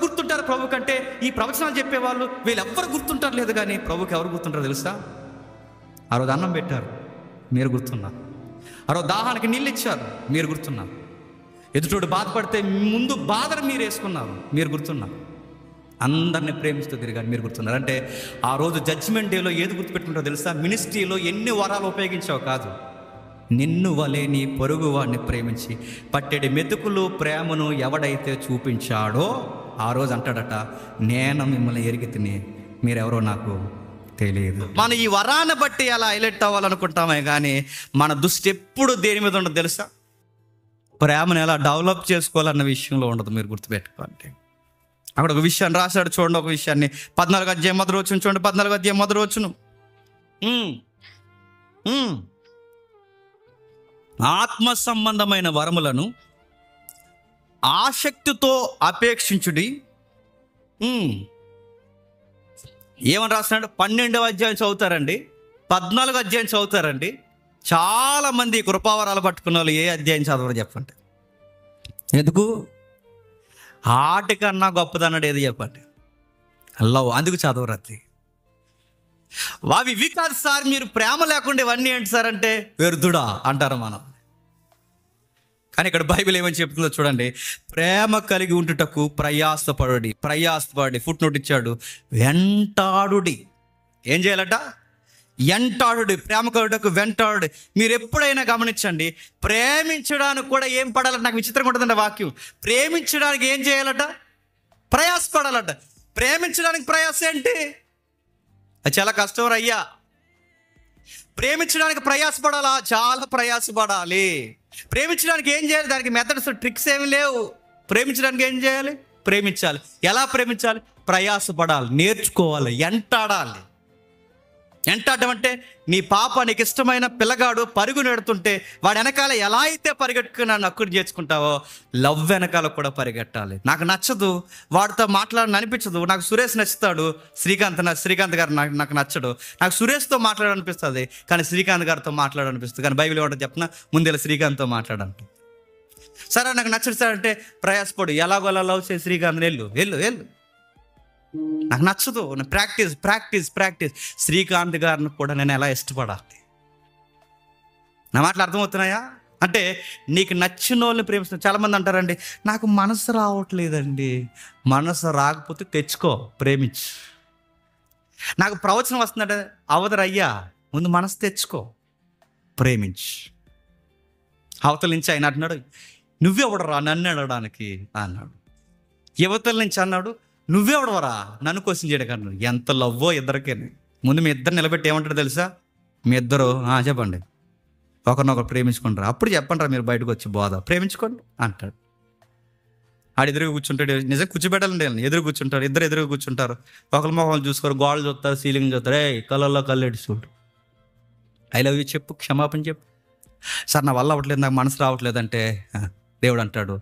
గుర్తుంటారు ప్రభు కంటే ఈ ప్రవచనాలు చెప్పేవాళ్ళు వీళ్ళెవ్వరు గుర్తుంటారు లేదు, కానీ ప్రభుకి ఎవరు గుర్తుంటారు తెలుసా? ఆ రోజు అన్నం పెట్టారు, మీరు గుర్తున్నారు. ఆ రోజు దాహానికి నీళ్ళు ఇచ్చారు, మీరు గుర్తున్నారు. ఎదుటోడు బాధపడితే ముందు బాధను మీరు వేసుకున్నారు, మీరు గుర్తున్నారు. అందరిని ప్రేమిస్తూ తిరిగారు, మీరు గుర్తున్నారు. అంటే ఆ రోజు జడ్జిమెంట్ డేలో ఏది గుర్తుపెట్టుకుంటారో తెలుసా? మినిస్ట్రీలో ఎన్ని వరాలు ఉపయోగించావు కాదు, నిన్ను వలే నీ పొరుగు వాడిని ప్రేమించి పట్టెడి మెతుకులు ప్రేమను ఎవడైతే చూపించాడో ఆ రోజు అంటాడట, నేను మిమ్మల్ని ఎరిగి తిని మీరెవరో నాకు తెలియదు. మనం ఈ వరాన్ని బట్టి అలా హైలైట్ అవ్వాలనుకుంటామే, కానీ మన దృష్టి ఎప్పుడు దేని మీద ఉండదు తెలుసా? ప్రేమను ఎలా డెవలప్ చేసుకోవాలన్న విషయంలో ఉండదు. మీరు గుర్తుపెట్టుకోండి. అక్కడ ఒక విషయాన్ని రాశాడు చూడండి, ఒక విషయాన్ని 14వ అధ్యాయం మొదటి వచనం చూడండి. 14వ అధ్యాయం మొదటి వచనం, ఆత్మ సంబంధమైన వరములను ఆసక్తితో అపేక్షించుడి. ఏమని రాస్తున్నాడు? 12వ అధ్యాయం చదువుతారండి, 14వ అధ్యాయం చదువుతారండి. చాలా మంది కృపావరాలు పట్టుకున్న వాళ్ళు ఏ అధ్యాయం చదవరు చెప్పండి. ఎందుకు? ఆటికన్నా గొప్పదన్నాడు ఏది చెప్పండి? లవ్. అందుకు చదవరు. అది ఇవి కాదు సార్, మీరు ప్రేమ లేకుండా ఇవన్నీ ఏంటి సార్ అంటే వ్యర్థుడా అంటారు మనం. కానీ ఇక్కడ బైబిల్ ఏమని చెప్తుందో చూడండి. ప్రేమ కలిగి ఉంటుటకు ప్రయాసపడి ఫుట్ నోట్ ఇచ్చాడు, వెంటాడుడి. ఏం చేయాలట? వెంటాడుడి. ప్రేమ కలుగుటకు వెంటాడుడి. మీరు ఎప్పుడైనా గమనించండి, ప్రేమించడానికి కూడా ఏం పడాలంటే, నాకు విచిత్రంగా ఉంటుందండి వాక్యం. ప్రేమించడానికి ఏం చేయాలట? ప్రయాసపడాలట. ప్రేమించడానికి ప్రయాస ఏంటి? అది చాలా కష్టం అయ్యా. ప్రేమించడానికి ప్రయాసపడాలా? చాలా ప్రయాసపడాలి. ప్రేమించడానికి ఏం చేయాలి? దానికి మెథడ్స్, ట్రిక్స్ ఏమి లేవు. ప్రేమించడానికి ఏం చేయాలి? ప్రేమించాలి. ఎలా ప్రేమించాలి? ప్రయాసపడాలి, నేర్చుకోవాలి, ఎంటాడాలి. ఎంటాడడం అంటే నీ పాప, నీకు ఇష్టమైన పిల్లగాడు పరుగు నెడుతుంటే వాడు వెనకాల ఎలా అయితే పరిగెట్టుకుని నక్కుడు చేర్చుకుంటావో, లవ్ వెనకాల కూడా పరిగెట్టాలి. నాకు నచ్చదు, వాడితో మాట్లాడని అనిపించదు. నాకు సురేష్ నచ్చుతాడు, శ్రీకాంత్ గారు నాకు నచ్చడు. నాకు సురేష్తో మాట్లాడాలనిపిస్తుంది, కానీ శ్రీకాంత్ గారితో మాట్లాడాలనిపిస్తుంది. కానీ బైబిల్ ఏమంటే చెప్పిన ముందు శ్రీకాంత్తో మాట్లాడాలంటే, సరే నాకు నచ్చడు సార్ అంటే ప్రయాసపడు. ఎలాగోలా లవ్ చేసి శ్రీకాంత్ వెళ్ళు. నాకు నచ్చదు, ప్రాక్టీస్. శ్రీకాంత్ గారిని కూడా నేను ఎలా ఇష్టపడాలి? నా మాటలు అర్థమవుతున్నాయా? అంటే నీకు నచ్చిన వాళ్ళని ప్రేమిస్తున్నా. చాలామంది అంటారండి, నాకు మనసు రావట్లేదండి. మనసు రాకపోతే తెచ్చుకో, ప్రేమించు. నాకు ప్రవచనం వస్తుందంటే అవదరయ్యా, ముందు మనసు తెచ్చుకో, ప్రేమించు. అవతల నుంచి ఆయన అంటున్నాడు, నువ్వెవడరా నన్ను అడగడానికి అన్నాడు. యువతల నుంచి అన్నాడు, నువ్వెవడవరా నన్ను క్వశ్చన్ చేయడం. ఎంత లవ్వో ఇద్దరికే. ముందు మీ ఇద్దరు నిలబెట్టి ఏమంటారు తెలుసా? మీ ఇద్దరు చెప్పండి, ఒకరినొకరు ప్రేమించుకుంటారు. అప్పుడు చెప్పండి మీరు బయటకు వచ్చి బోధ ప్రేమించుకోండి అంటాడు. ఆడు ఎదురుగా కూర్చుంటాడు. నిజంగా కూర్చోబెట్టాలండి, ఎదురు కూర్చుంటారు. ఇద్దరు ఎదురుగా కూర్చుంటారు. ఒకరి మొహం చూసుకోరు, గోడలు చూస్తారు, సీలింగ్ చూస్తారు. కళ్ళల్లో కళ్ళెడి చూడు, ఐ లవ్ యూ చెప్పు, క్షమాపణ చెప్పు. సార్ నా వల్ల అవ్వట్లేదు, నాకు మనసు రావట్లేదంటే దేవుడు అంటాడు,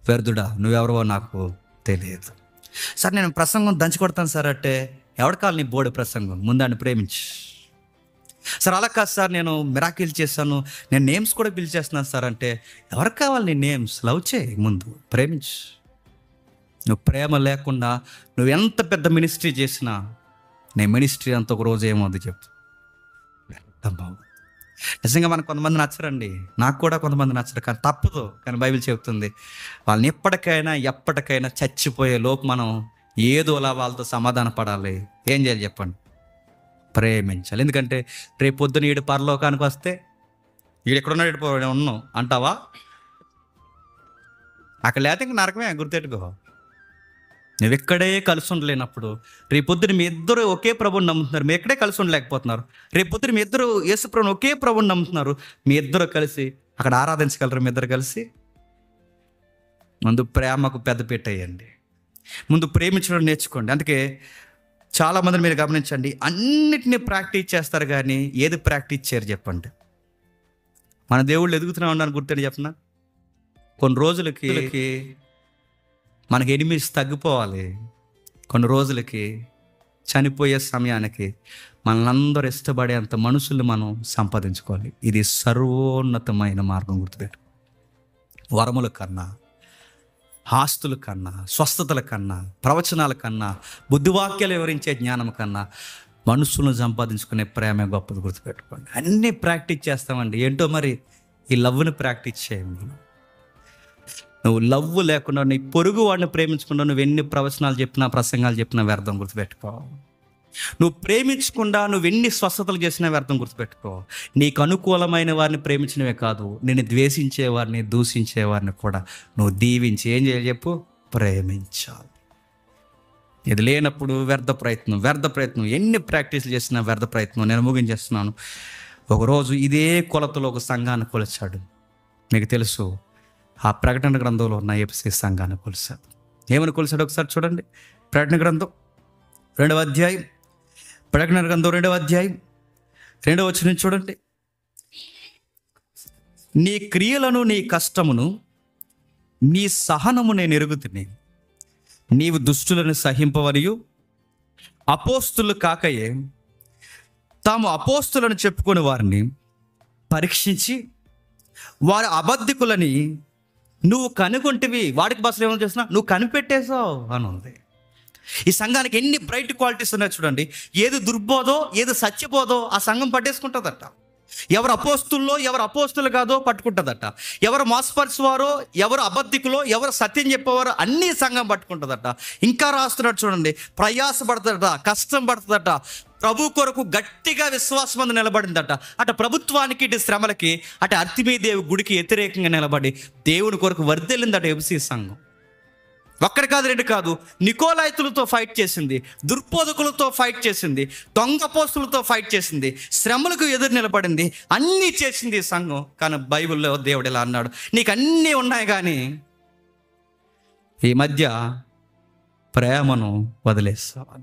వ్యర్థుడా, నువ్వెవరో నాకు తెలియదు. సార్ నేను ప్రసంగం దంచి కొడతాను సార్ అంటే, ఎవడు కావాలి నీ బోర్డు ప్రసంగం? ముందాన్ని ప్రేమించి. సార్ అలా కాదు సార్, నేను మిరాకిల్ చేస్తాను, నేను నేమ్స్ కూడా పిలిచేస్తున్నాను సార్ అంటే, ఎవరికి కావాలి నీ నేమ్స్? లవ్ చేయి, ముందు ప్రేమించు. నువ్వు ప్రేమ లేకుండా నువ్వు ఎంత పెద్ద మినిస్ట్రీ చేసినా నీ మినిస్ట్రీ అంత ఒక రోజు ఏమవుతుంది చెప్పు. బాబు నిజంగా మనకు కొంతమంది నచ్చరండి, నాకు కూడా కొంతమంది నచ్చరు, కానీ తప్పదు. కానీ బైబిల్ చెబుతుంది, వాళ్ళని ఎప్పటికైనా చచ్చిపోయే లోపు మనం ఏదోలా వాళ్ళతో సమాధాన పడాలి. ఏం చేయాలి చెప్పండి? ప్రేమించాలి. ఎందుకంటే రేపు పొద్దున ఈడు పరలోకానికి వస్తే, ఈడు ఎక్కడున్నాడు ఉన్నావు అంటావా? అక్కడ లేకపోతే ఇంక నరకమే, గుర్తెట్టుకో. నువ్వు ఎక్కడే కలిసి ఉండలేనప్పుడు, రేపొద్దున మీ ఇద్దరు ఒకే ప్రభుని నమ్ముతున్నారు, మీ ఎక్కడే కలిసి ఉండలేకపోతున్నారు. రేపొద్దున మీ ఇద్దరు యేసు ప్రభుని ఒకే ప్రభుని నమ్ముతున్నారు, మీ ఇద్దరు కలిసి అక్కడ ఆరాధించగలరు. మీ ఇద్దరు కలిసి ముందు ప్రేమకు పెద్దపీట వేయండి, ముందు ప్రేమించడం నేర్చుకోండి. అందుకే చాలామందిని మీరు గమనించండి, అన్నిటినీ ప్రాక్టీస్ చేస్తారు కానీ ఏది ప్రాక్టీస్ చేయరు చెప్పండి. మన దేవుళ్ళు ఎదుగుతూనే ఉన్నాను గుర్తని చెప్పిన కొన్ని రోజులకి మనకి ఎనిమిస్ తగ్గిపోవాలి. కొన్ని రోజులకి చనిపోయే సమయానికి మనందరూ ఇష్టపడేంత మనుషుల్ని మనం సంపాదించుకోవాలి. ఇది సర్వోన్నతమైన మార్గం, గుర్తుపెట్టు. వరముల కన్నా ఆస్తుల కన్నా, స్వస్థతల కన్నా, ప్రవచనాల కన్నా, బుద్ధివాక్యాలు వివరించే జ్ఞానం కన్నా మనుషులను సంపాదించుకునే ప్రేమ గొప్పది. గుర్తుపెట్టుకోండి. అన్నీ ప్రాక్టీస్ చేస్తామండి. ఏంటో మరి ఈ లవ్ని ప్రాక్టీస్ చేయండి. నువ్వు లవ్ లేకుండా నీ పొరుగు వాడిని ప్రేమించకుండా నువ్వు ఎన్ని ప్రవచనాలు చెప్పినా, ప్రసంగాలు చెప్పినా వ్యర్థం. గుర్తుపెట్టుకో. నువ్వు ప్రేమించకుండా నువ్వు ఎన్ని స్వస్థతలు చేసినా వ్యర్థం. గుర్తుపెట్టుకో. నీకు అనుకూలమైన వారిని ప్రేమించినవే కాదు, నేను ద్వేషించే వారిని, దూషించే వారిని కూడా నువ్వు దీవించి ఏం చేయాలి చెప్పు? ప్రేమించాలి. ఇది లేనప్పుడు వ్యర్థ ప్రయత్నం. ఎన్ని ప్రాక్టీస్లు చేసినా వ్యర్థ ప్రయత్నం. నేను ముగించేస్తున్నాను. ఒకరోజు ఇదే కొలతలో ఒక సంఘాన్ని కొలిచాడు. మీకు తెలుసు, ఆ ప్రకటన గ్రంథంలో ఉన్న ఎఫెసీ సంఘాన్ని కొలిచాడు. ఏమని కొలిచాడు ఒకసారి చూడండి. ప్రకటన గ్రంథం 2వ అధ్యాయం, ప్రకటన గ్రంథం 2వ అధ్యాయం 2వ వచనం చూడండి. నీ క్రియలను, నీ కష్టమును, నీ సహనము నేను ఎరుగుతుని, నీవు దుష్టులను సహింపవరియు అపోస్తులు కాకయే తాము అపోస్తులను చెప్పుకొని వారిని పరీక్షించి వారి అబద్ధికులని నువ్వు కనుగొంటివి. వాడికి బస్సులు ఏమో చేస్తున్నా, నువ్వు కనిపెట్టేశావు అని ఉంది. ఈ సంఘానికి ఎన్ని బ్రైట్ క్వాలిటీస్ ఉన్నాయో చూడండి. ఏది దుర్బోధో, ఏది సత్యబోధో ఆ సంఘం పట్టేసుకుంటుందట. ఎవరు అపోస్తుల్లో, ఎవరు అపోస్తులు కాదో పట్టుకుంటుందట. ఎవరు మోసపరిచేవారో, ఎవరు అబద్ధికులో, ఎవరు సత్యం చెప్పేవారో అన్నీ సంఘం పట్టుకుంటుందట. ఇంకా రాస్తున్నాడు చూడండి. ప్రయాసపడుతుందట, కష్టం పడుతుందట, ప్రభు కొరకు గట్టిగా విశ్వాసం అందు నిలబడిందట. అటు ప్రభుత్వానికి, ఇటు శ్రమలకి, అటు అర్తిమీదేవి గుడికి వ్యతిరేకంగా నిలబడి దేవుని కొరకు వర్ధిల్లిందట ఎఫెసీ సంఘం. ఒక్కడి కాదు, రెండు కాదు. నికోలాయితులతో ఫైట్ చేసింది, దుర్బోధకులతో ఫైట్ చేసింది, దొంగ పోస్తులతో ఫైట్ చేసింది, శ్రమలకు ఎదురు నిలబడింది, అన్నీ చేసింది ఈ సంఘం. కానీ బైబిల్లో దేవుడు ఇలా అన్నాడు, నీకు అన్నీ ఉన్నాయి కానీ ఈ మధ్య ప్రేమను వదిలేస్తావు.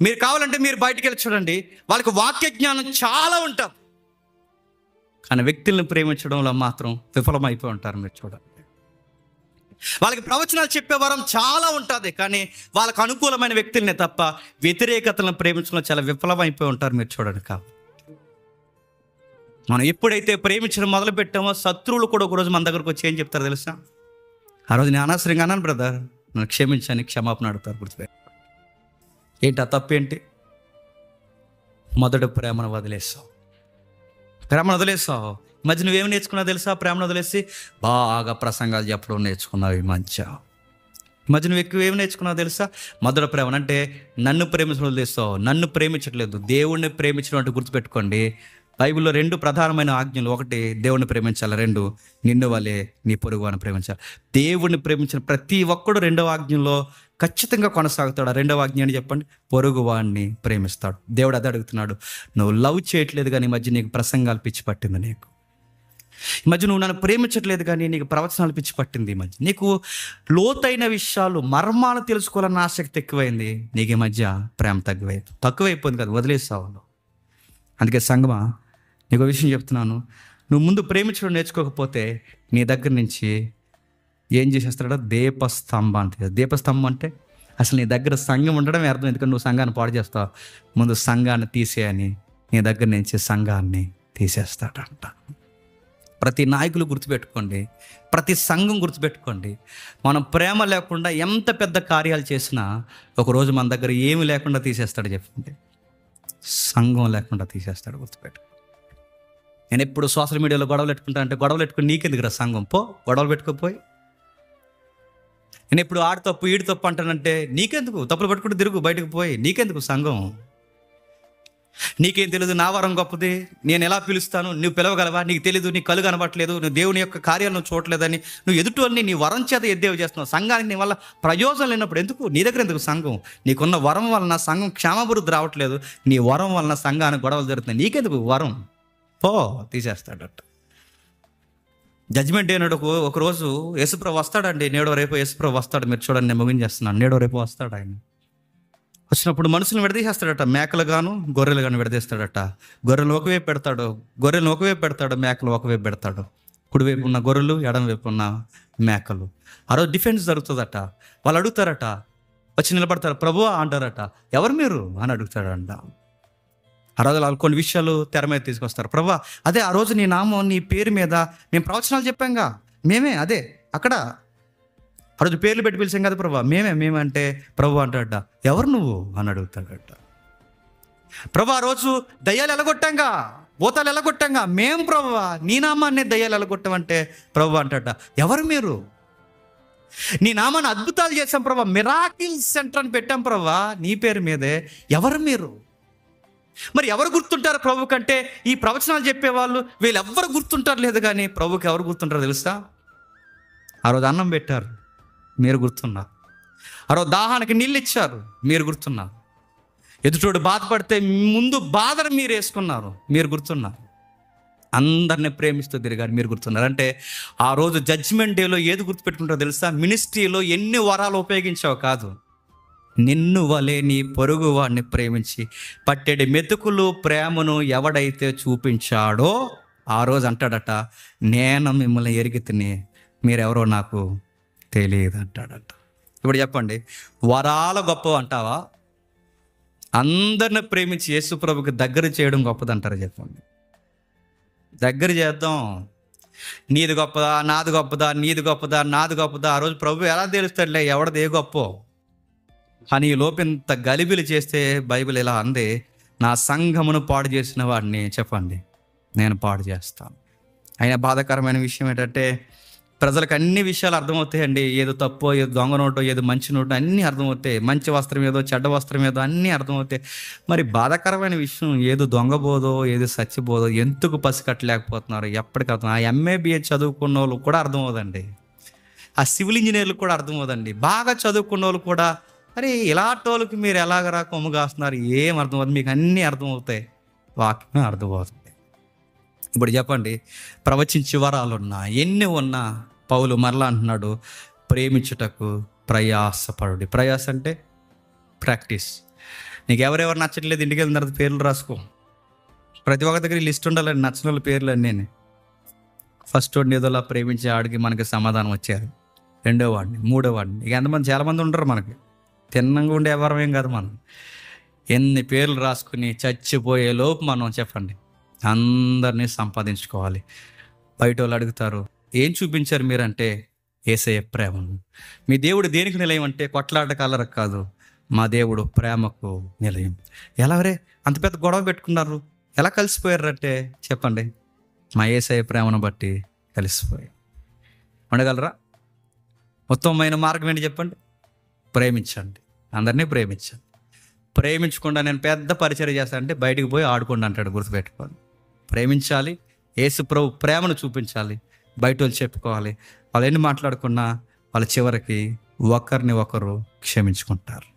మీరు కావాలంటే మీరు బయటికి వెళ్ళి చూడండి. వాళ్ళకి వాక్య జ్ఞానం చాలా ఉంటుంది, కానీ వ్యక్తులను ప్రేమించడంలో మాత్రం విఫలమైపోయి ఉంటారు. మీరు చూడండి. వాళ్ళకి ప్రవచనాలు చెప్పే వరం చాలా ఉంటుంది, కానీ వాళ్ళకు అనుకూలమైన వ్యక్తులనే తప్ప వ్యతిరేకతలను ప్రేమించడంలో చాలా విఫలమైపోయి ఉంటారు. మీరు చూడండి. కాబట్టి మనం ఎప్పుడైతే ప్రేమించడం మొదలు పెట్టామో శత్రువులు కూడా ఒకరోజు మన దగ్గరకు వచ్చి ఏం చెప్తారో తెలుసా? ఆ రోజు నేను అనవసరంగా అన్నాను బ్రదర్, నన్ను క్షమించని క్షమాపణ అడుగుతారు. గుర్తుపెట్టు. ఏంటి ఆ తప్పేంటి? మొదటి ప్రేమను వదిలేసావు. ఈ మధ్య నువ్వేమి నేర్చుకున్నావు తెలుసా? ప్రేమను వదిలేసి బాగా ప్రసంగాలు చెప్పడం నేర్చుకున్నావు. ఈ మంచిగా ఈ మధ్య నువ్వు ఎక్కువ ఏమి నేర్చుకున్నావు తెలుసా? మొదటి ప్రేమను అంటే నన్ను ప్రేమించడం వదిలేస్తావు. నన్ను ప్రేమించట్లేదు, దేవుణ్ణి ప్రేమించడం అంటే గుర్తుపెట్టుకోండి. బైబిల్లో 2 ప్రధానమైన ఆజ్ఞలు. ఒకటి దేవుణ్ణి ప్రేమించాలి, 2 నిన్ను వలే నీ పొరుగు అని ప్రేమించాలి. దేవుణ్ణి ప్రేమించిన ప్రతి ఒక్కడు 2వ ఆజ్ఞలో ఖచ్చితంగా కొనసాగుతాడు. ఆ 2వ ఆజ్ఞ అని చెప్పండి, పొరుగు వాడిని ప్రేమిస్తాడు. దేవుడు అదే అడుగుతున్నాడు. నువ్వు లవ్ చేయట్లేదు కానీ ఈ మధ్య నీకు ప్రసంగాలు పిచ్చి పట్టింది. నీకు ఈ మధ్య నువ్వు నన్ను ప్రేమించట్లేదు కానీ నీకు ప్రవచనాలు పిచ్చి పట్టింది. ఈ మధ్య నీకు లోతైన విషయాలు, మర్మాలు తెలుసుకోవాలన్న ఆసక్తి ఎక్కువైంది. నీకు ఈ మధ్య ప్రేమ తక్కువైపోయింది కదా, వదిలేస్తావు. అందుకే సంగమా, నీకు విషయం చెప్తున్నాను. నువ్వు ముందు ప్రేమించడం నేర్చుకోకపోతే నీ దగ్గర నుంచి ఏం చేసేస్తాడో దీపస్తంభం అంటే. దీపస్తంభం అంటే అసలు నీ దగ్గర సంఘం ఉండడమే అర్థం. ఎందుకంటే నువ్వు సంఘాన్ని పాడు చేస్తావు. ముందు సంఘాన్ని తీసేయని నీ దగ్గర నుంచి సంఘాన్ని తీసేస్తాడంట. ప్రతి నాయకులు గుర్తుపెట్టుకోండి, ప్రతి సంఘం గుర్తుపెట్టుకోండి. మనం ప్రేమ లేకుండా ఎంత పెద్ద కార్యాలు చేసినా ఒకరోజు మన దగ్గర ఏమి లేకుండా తీసేస్తాడు. చెప్పండి, సంఘం లేకుండా తీసేస్తాడు. గుర్తుపెట్టు. నేను ఎప్పుడు సోషల్ మీడియాలో గొడవలు పెట్టుకుంటా అంటే, గొడవలు పెట్టుకుని నీకెందుకు రా సంఘం? పో, గొడవలు పెట్టుకోపోయి. నేను ఎప్పుడు ఆడు తప్పు ఈడు తప్పు అంటానంటే, నీకెందుకు? తప్పులు పట్టుకుంటూ తిరుగు, బయటకు పోయి. నీకెందుకు సంఘం? నీకేం తెలియదు నా వరం గొప్పది, నేను ఎలా పిలుస్తాను, నువ్వు పిలవగలవా? నీకు తెలీదు, నీ కళ్ళు కనబట్టలేదు, నువ్వు దేవుని యొక్క కార్యాలను చూడలేదని నువ్వు ఎదుటి వాళ్ళని నీ వరం చేత ఎద్దేవి చేస్తున్నావు. సంఘానికి నీ వల్ల ప్రయోజనం లేనప్పుడు ఎందుకు నీ దగ్గర ఎందుకు సంఘం? నీకున్న వరం వలన సంఘం క్షేమాభివృద్ధి రావట్లేదు, నీ వరం వలన సంఘానికి గొడవలు జరుగుతున్నాయి. నీకెందుకు వరం? పో, తీసేస్తాడట. జడ్జిమెంట్ డే నాడు ఒకరోజు యేసుప్రభు వస్తాడండి. నేడో రేపు యేసుప్రభు వస్తాడు. మీరు చూడండి, నేను ముగించేస్తున్నాను. నేడో రేపు వస్తాడు. ఆయన వచ్చినప్పుడు మనుషులను విడదీసేస్తాడట. మేకలు గాను గొర్రెలు గాను విడదీస్తాడట. గొర్రెలు ఒకవైపు పెడతాడు, గొర్రెలు ఒకవైపు పెడతాడు, మేకలు ఒకవైపు పెడతాడు. కుడివైపు ఉన్న గొర్రెలు, ఎడమ వైపు ఉన్న మేకలు. ఆ రోజు డిఫెన్స్ జరుగుతుందట. వాళ్ళు అడుగుతారట, వచ్చి నిలబడతారు. ప్రభువా అంటారట. ఎవరు మీరు అని అడుగుతాడంట. ఆ రోజు వాళ్ళు కొన్ని విషయాలు తెర మీద తీసుకొస్తారు. ప్రభువా, అదే ఆ రోజు నీ నామం, నీ పేరు మీద మేము ప్రవచనాలు చెప్పాంగా, మేమే అదే అక్కడ రోజు పేర్లు పెట్టి పిలిచాం కదా ప్రభు, మేమంటే ప్రభు అంటాడట, ఎవరు నువ్వు అని అడుగుతాడట. ప్రభు ఆ రోజు దయ్యాలు ఎలగొట్టాంగా, భూతాలు ఎలగొట్టాంగా, మేం ప్రభువా, నీ నామాన్నే దయ్యాలు ఎలగొట్టామంటే ప్రభు అంటాడట, ఎవరు మీరు? నీ నామాన్ని అద్భుతాలు చేశాం ప్రభా, మిరాకిల్ సెంటర్ అని పెట్టాం ప్రభా నీ పేరు మీదే, ఎవరు మీరు? మరి ఎవరు గుర్తుంటారు ప్రభు కంటే? ఈ ప్రవచనాలు చెప్పేవాళ్ళు వీళ్ళెవ్వరు గుర్తుంటారు లేదు, కానీ ప్రభుకి ఎవరు గుర్తుంటారో తెలుసా? ఆ రోజు అన్నం పెట్టారు, మీరు గుర్తున్నారు. ఆ రోజు దాహానికి నీళ్ళు ఇచ్చారు, మీరు గుర్తున్నారు. ఎదుటోడు బాధపడితే ముందు బాధను మీరు వేసుకున్నారు, మీరు గుర్తున్నారు. అందరిని ప్రేమిస్తూ తిరిగారు, మీరు గుర్తున్నారు. అంటే ఆ రోజు జడ్జిమెంట్ డేలో ఏది గుర్తుపెట్టుకుంటారో తెలుసా? మినిస్ట్రీలో ఎన్ని వరాలు ఉపయోగించావు కాదు, నిన్ను వలే నీ పొరుగు వాడిని ప్రేమించి పట్టెడి మెతుకులు ప్రేమను ఎవడైతే చూపించాడో ఆ రోజు అంటాడట, నేను మిమ్మల్ని ఎరిగి తిని మీరెవరో నాకు తెలియదు అంటాడట. ఇప్పుడు చెప్పండి, వరాల గొప్ప అంటావా? అందరిని ప్రేమించి యేసు ప్రభుకి దగ్గర చేయడం గొప్పదంటారా? చెప్పండి. దగ్గర చేద్దాం. నీది గొప్పదా, నాది గొప్పదా, నీది గొప్పదా, నాది గొప్పదా? ఆ రోజు ప్రభు ఎలా తెలుస్తాడులే ఎవడది ఏ గొప్ప అని. ఈ లోపు ఇంత గలిబిలి చేస్తే బైబిల్ ఇలా అంది, నా సంఘమును పాడు చేసిన వాడిని చెప్పండి నేను పాడు చేస్తాను. అయినా బాధాకరమైన విషయం ఏంటంటే ప్రజలకు అన్ని విషయాలు అర్థమవుతాయండి. ఏదో తప్పో, ఏదో దొంగ నోటో, ఏదో మంచి నోటో అన్నీ అర్థమవుతాయి. మంచి వస్త్రం ఏదో, చెడ్డ వస్త్రం ఏదో అన్నీ అర్థమవుతాయి. మరి బాధాకరమైన విషయం, ఏదో దొంగబోదో, ఏదో సచ్చిబోదో ఎందుకు పసికట్టలేకపోతున్నారు? ఎప్పటికీ అర్థం. ఆ MA BA చదువుకున్న వాళ్ళు కూడా అర్థమవుదండి, ఆ సివిల్ ఇంజనీర్లు కూడా అర్థమవుదండి, బాగా చదువుకున్న వాళ్ళు కూడా అరే ఇలాంటి వాళ్ళకి మీరు ఎలాగరా కొమ్ము కాస్తున్నారు, ఏం అర్థమవుతుంది? మీకు అన్నీ అర్థమవుతాయి, వాక్యం అర్థమవుతుంది. ఇప్పుడు చెప్పండి, ప్రవచించే వరాలు ఉన్నా ఎన్ని ఉన్నా పౌలు మరలా అంటున్నాడు, ప్రేమించుటకు ప్రయాసపడు. ప్రయాస అంటే ప్రాక్టీస్. నీకు ఎవరెవరు నచ్చట్లేదు ఇంటికి వెళ్ళిన తర్వాత పేర్లు రాసుకో. ప్రతి ఒక్క దగ్గర లిస్ట్ ఉండాలండి, నచ్చిన వాళ్ళ పేర్లు అన్నీ. ఫస్ట్ వాడిని ఏదోలా ప్రేమించే ఆడికి మనకి సమాధానం వచ్చారు, రెండో వాడిని, మూడో వాడిని, ఇక ఎంతమంది చాలామంది ఉంటారు. మనకి తిన్నంగా ఉండే ఎవరం ఏం కాదు. మనం ఎన్ని పేర్లు రాసుకుని చచ్చిపోయే లోపు మనం చెప్పండి అందరినీ సంపాదించుకోవాలి. బయట వాళ్ళు అడుగుతారు, ఏం చూపించారు మీరంటే యేసయ్య ప్రేమను. మీ దేవుడు దేనికి నిలయం అంటే కొట్లాట కలరకు కాదు, మా దేవుడు ప్రేమకు నిలయం. ఎలా రే అంత పెద్ద గొడవ పెట్టుకున్నారు, ఎలా కలిసిపోయారంటే చెప్పండి మా యేసయ్య ప్రేమను బట్టి కలిసిపోయారు. ఉండగలరా? ఉత్తమమైన మార్గం ఏంటి చెప్పండి? ప్రేమించండి, అందరినీ ప్రేమించండి. ప్రేమించకుండా నేను పెద్ద పరిచయం చేస్తానంటే బయటికి పోయి ఆడుకోండి అంటాడు, గుర్తుపెట్టుకోండి. ప్రేమించాలి, యేసు ప్రభు ప్రేమను చూపించాలి, బయట వాళ్ళు చెప్పుకోవాలి. వాళ్ళు ఎన్ని మాట్లాడుకున్నా వాళ్ళు చివరికి ఒకరిని ఒకరు క్షమించుకుంటారు.